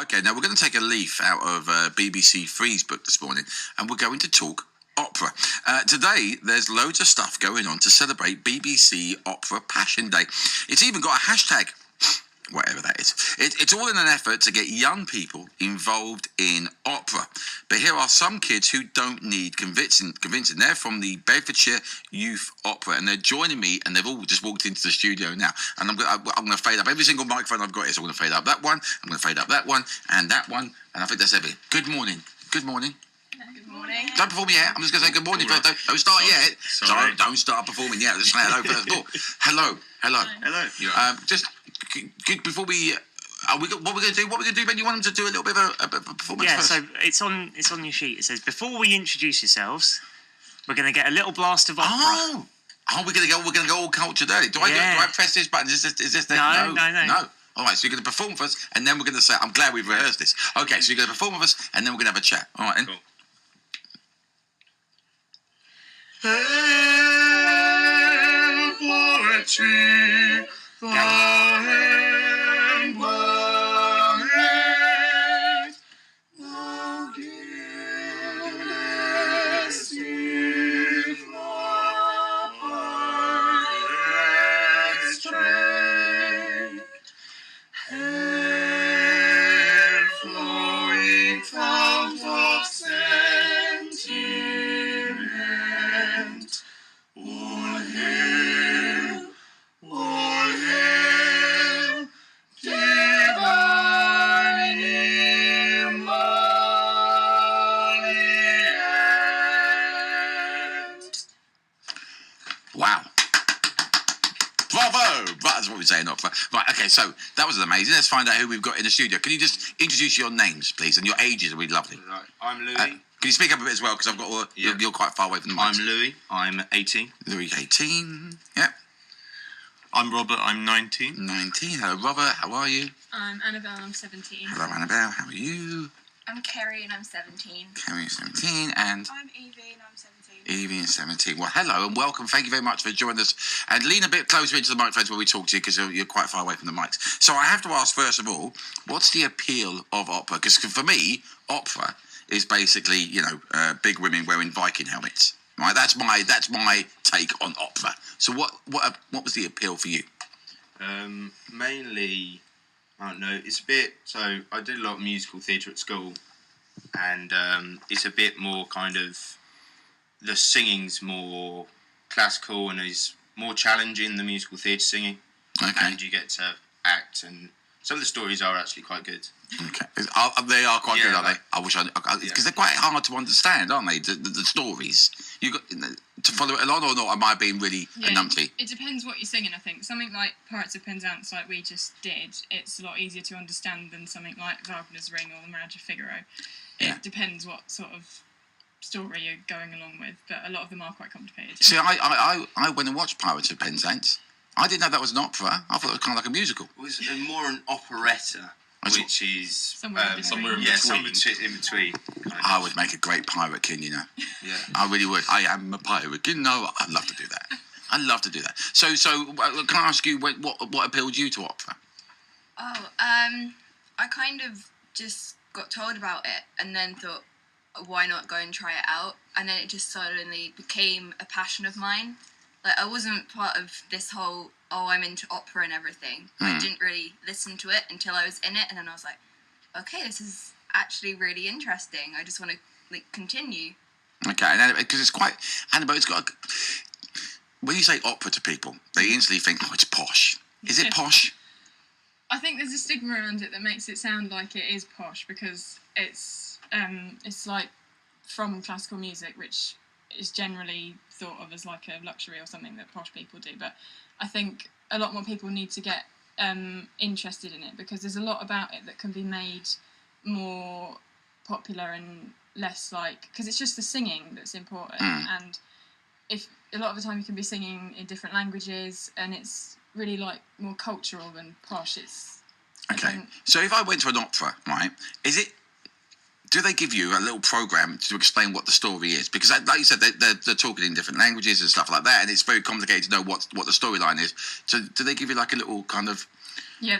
Okay, now we're going to take a leaf out of BBC Three's book this morning, and we're going to talk opera. Today, there's loads of stuff going on to celebrate BBC Opera Passion Day. It's even got a hashtag, whatever that is. It's all in an effort to get young people involved in opera. But here are some kids who don't need convincing. They're from the Bedfordshire Youth Opera, and they're joining me, and they've all just walked into the studio now. And I'm going to fade up every single microphone I've got here. So I'm going to fade up that one, I'm going to fade up that one, and I think that's everything. Good morning. Good morning. Good morning. Don't perform yet. I'm just going to say good morning first. Don't start yet. Sorry. Don't start performing yet. Let's say hello first of all. Hello. Hello. Just before we, what we're going to do? What we're going to do? Ben, you want them to do a little bit of a performance first? So it's on your sheet. It says before we introduce yourselves, we're going to get a little blast of opera. Oh, we're going to go all culture early. Do I press this button? Is this the, No. All right, so you're going to perform first, and then we're going to say, I'm glad we've rehearsed this. Okay, so you're going to perform with us, and then we're going to have a chat. All right, then? Cool. Wow. Bravo! That's what we say in opera. Right, okay, so that was amazing. Let's find out who we've got in the studio. Can you just introduce your names, please, and your ages would be lovely. Right. I'm Louis. Can you speak up a bit as well, because I've got you're quite far away from the mic. I'm Louis. I'm 18. Louis, 18. Yeah. I'm Robert. I'm 19. 19. Hello, Robert. How are you? I'm Annabelle, I'm 17. Hello, Annabelle. How are you? I'm Kerry and I'm 17. Kerry, 17. And I'm Evie and I'm 17. Evie and 17. Well, hello and welcome. Thank you very much for joining us. And lean a bit closer into the microphones when we talk to you, because you're quite far away from the mics. So I have to ask, first of all, what's the appeal of opera? Because for me, opera is basically, big women wearing Viking helmets. Right? That's my take on opera. So what was the appeal for you? Mainly, I don't know. It's a bit. So I did a lot of musical theatre at school, and it's a bit more kind of. The singing's more classical and is more challenging, the musical theatre singing. Okay. And you get to act, and some of the stories are actually quite good. Okay. They are quite good, are they? I wish because Yeah. they're quite hard to understand, aren't they? The stories. You got to follow it along or not? Am I being really a numpty? It depends what you're singing, I think. Something like Pirates of Penzance, like we just did, it's a lot easier to understand than something like Wagner's Ring or The Marriage of Figaro. Yeah. It depends what sort of story you're going along with, but a lot of them are quite complicated. See, I went and watched Pirates of Penzance. I didn't know that was an opera. I thought it was kind of like a musical. It was more an operetta, which is Somewhere in between. somewhere in between. I would make a great pirate king, Yeah. I really would. I am a pirate king. No, I'd love to do that. I'd love to do that. So can I ask you what appealed you to opera? Oh, I kind of just got told about it and then thought, why not go and try it out? And then it just suddenly became a passion of mine. Like, I wasn't part of this whole, I'm into opera and everything. I didn't really listen to it until I was in it, and then I was like, okay, this is actually really interesting. I just want to, continue. Okay, and because it's quite, Annabelle, it's got when you say opera to people, they instantly think, it's posh. Is it posh? I think there's a stigma around it that makes it sound like it is posh, because it's like from classical music, which is generally thought of as like a luxury or something that posh people do. But I think a lot more people need to get interested in it, because there's a lot about it that can be made more popular and less because it's just the singing that's important. And if a lot of the time you can be singing in different languages, and it's really more cultural than posh. Okay. So if I went to an opera, right, do they give you a little program to explain what the story is? Because, like you said, they're talking in different languages and stuff like that, and it's very complicated to know what the storyline is. So, do they give you like a little kind of Yeah,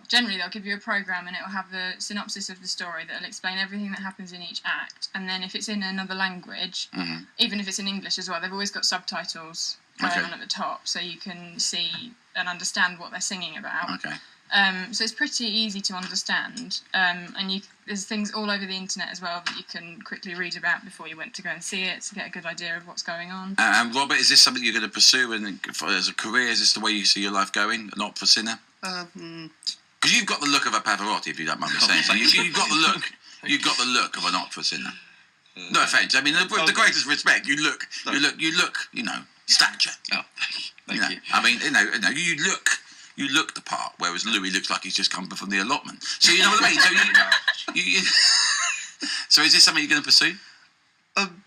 generally they'll give you a program and it will have the synopsis of the story that will explain everything that happens in each act. And then if it's in another language, even if it's in English as well, they've always got subtitles going on at the top so you can see and understand what they're singing about. Okay. So it's pretty easy to understand. And there's things all over the internet as well that you can quickly read about before you went to go and see it to get a good idea of what's going on. And Robert, is this something you're going to pursue as a career? Is this the way you see your life going, an opera singer? Because you've got the look of a Pavarotti, if you don't mind me saying so. You've got the look. You've got the look of an opera singer. No offence. I mean, the greatest respect. You look. You know, stature. Oh, thank you. I mean, you look the part, whereas Louis looks like he's just come from the allotment. So you know what I mean. So is this something you're going to pursue?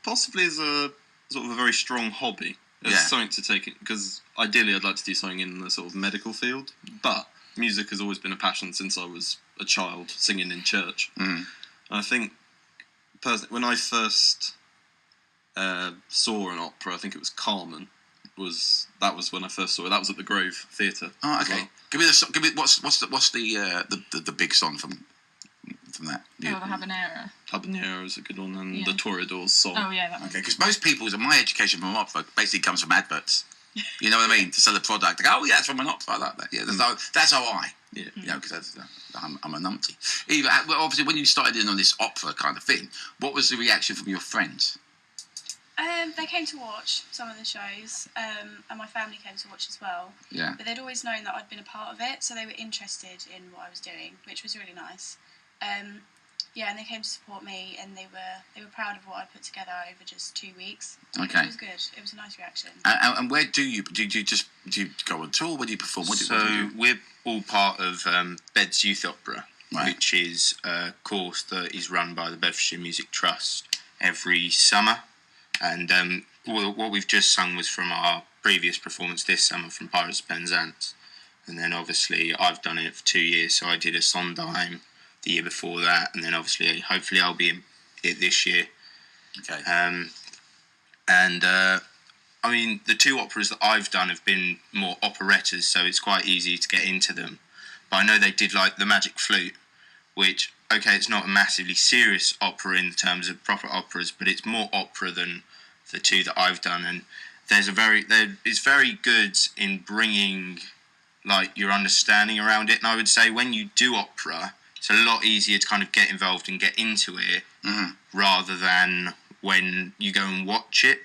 Possibly as a sort of a very strong hobby. As something to take it, because ideally I'd like to do something in the sort of medical field. But music has always been a passion since I was a child, singing in church. And I think when I first saw an opera, I think it was Carmen. That was when I first saw it. That was at the Grove Theatre. Oh, okay. Well. Give me what's the big song from that? The Habanera. Habanera is a good one, and the Toreadors song. Oh yeah, that one. Okay, because most people's my education from opera basically comes from adverts. You know what I mean? To sell a product, they go, "Oh yeah, it's from an opera." I like that. Yeah, that's how I. Yeah. You know, because I'm a numpty. Obviously, when you started in on this opera kind of thing, what was the reaction from your friends? They came to watch some of the shows, and my family came to watch as well. Yeah. But they'd always known that I'd been a part of it, so they were interested in what I was doing, which was really nice. And they came to support me, and they were proud of what I put together over just 2 weeks. Okay. It was good. It was a nice reaction. And where do you go on tour? Where do you perform? What do you do? We're all part of Bed's Youth Opera, Right. which is a course that is run by the Bedfordshire Music Trust every summer. And what we've just sung was from our previous performance this summer from Pirates of Penzance. And then obviously I've done it for 2 years, so I did a Sondheim the year before that, and then obviously hopefully I'll be in it this year. Okay. I mean, the two operas that I've done have been more operettas, so it's quite easy to get into them. But I know they did like The Magic Flute, which, okay, it's not a massively serious opera in terms of proper operas, but it's more opera than the two that I've done. And it's very good in bringing like your understanding around it. And I would say when you do opera, it's a lot easier to kind of get involved and get into it rather than when you go and watch it.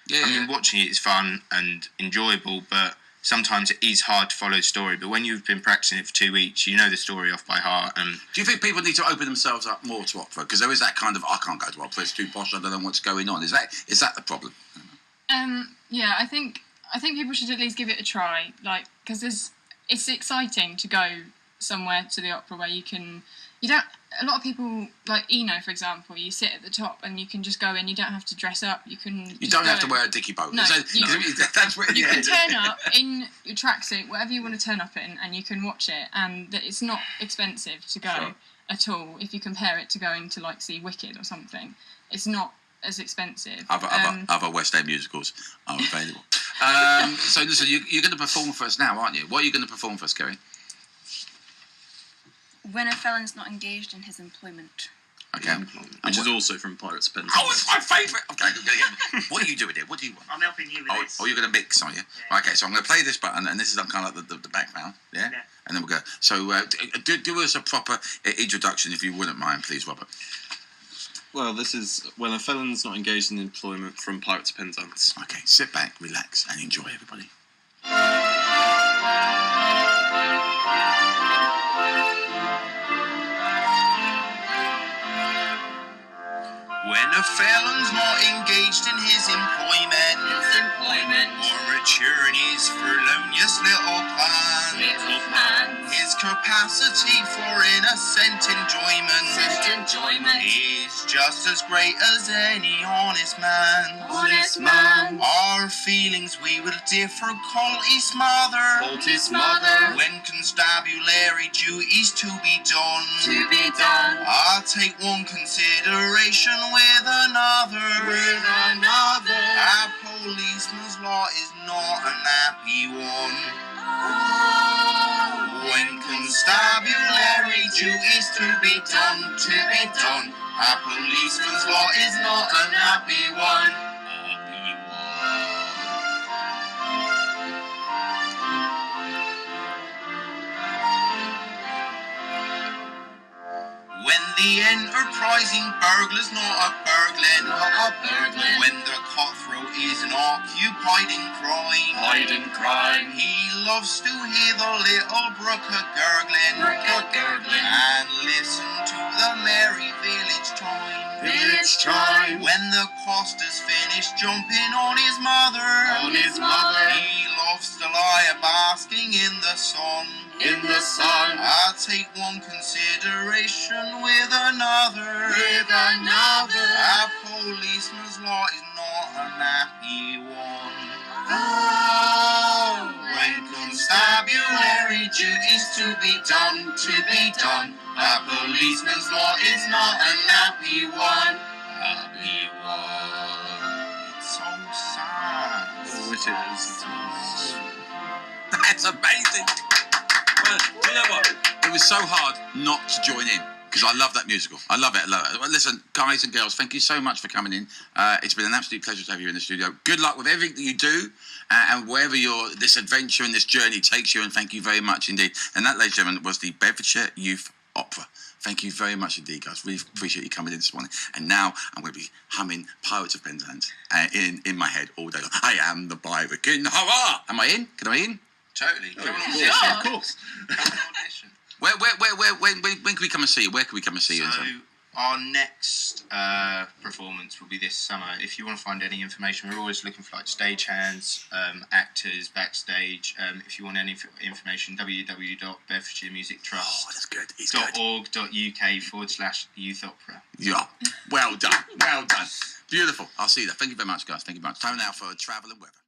Yeah. I mean, watching it is fun and enjoyable, but sometimes it is hard to follow the story. But when you've been practicing it for 2 weeks, you know the story off by heart. And do you think people need to open themselves up more to opera? Because there is that kind of, I can't go to opera, it's too posh, I don't know what's going on. Is that the problem? Yeah, I think people should at least give it a try, like, because it's exciting to go somewhere to the opera where a lot of people, like Eno, for example, you sit at the top and you can just go in, you don't have to dress up, you don't have to wear a dicky boat. No, that's what you can turn up in your tracksuit, whatever you want to turn up in, and you can watch it, and it's not expensive to go at all if you compare it to going to, like, see Wicked or something. It's not as expensive. Other West End musicals are available. So listen, you're going to perform for us now, aren't you? What are you going to perform for us, Kerry? When a felon's not engaged in his employment. Okay. Which is also from Pirates of Penzance. Oh, it's my favourite! Okay, what are you doing here? What do you want? I'm helping you with this. Oh, you're going to mix, are you? Yeah. Okay, so I'm going to play this button, and this is kind of like the background, yeah? And then we'll go. So do us a proper introduction, if you wouldn't mind, please, Robert. Well, this is When a Felon's Not Engaged in Employment from Pirates of Penzance. Okay, sit back, relax, and enjoy, everybody. when a felon's not engaged in his employment, or mature in his felonious little plans, his capacity for innocent enjoyment is just as great as any honest man. Our feelings we will differ, quality smother, when constabulary duties to be done. I'll take one consideration with another. I policeman's lot is not an happy one. When constabulary duties to be done, a policeman's lot is not an happy one. Happy one. When the enterprising burglar's not a burglar, when the cutthroat is an occupied in crime, he loves to hear the little brook a gurgling, and listen to the merry village chime. When the coster's finished jumping on his mother, he loves to lie a basking in the sun. I take one consideration with another. A policeman's lot is not a happy one. When constabulary duties to be done, a policeman's lot is not a happy one. Happy one. It's so sad. Oh, it is. That's amazing. Well, do you know what? It was so hard not to join in because I love that musical. I love it. Well, listen, guys and girls, thank you so much for coming in. It's been an absolute pleasure to have you in the studio. Good luck with everything that you do and wherever this adventure and this journey takes you. And thank you very much indeed. And that, ladies and gentlemen, was the Bedfordshire Youth Opera. Thank you very much indeed, guys. Really appreciate you coming in this morning. And now I'm going to be humming Pirates of Penzance in my head all day long. I am the pirate king. Hurrah! Am I in? Can I in? Totally. Come on, Yeah, audition. of course. Audition. When can we come and see you? Where can we come and see you? So our next performance will be this summer. If you want to find any information, we're always looking for like stagehands, actors, backstage. If you want any information, www.bedfordshiremusictrust.org.uk/youth opera. Yeah. Well done. Well done. Beautiful. I'll see you there. Thank you very much, guys. Thank you very much. Time now for travel and weather.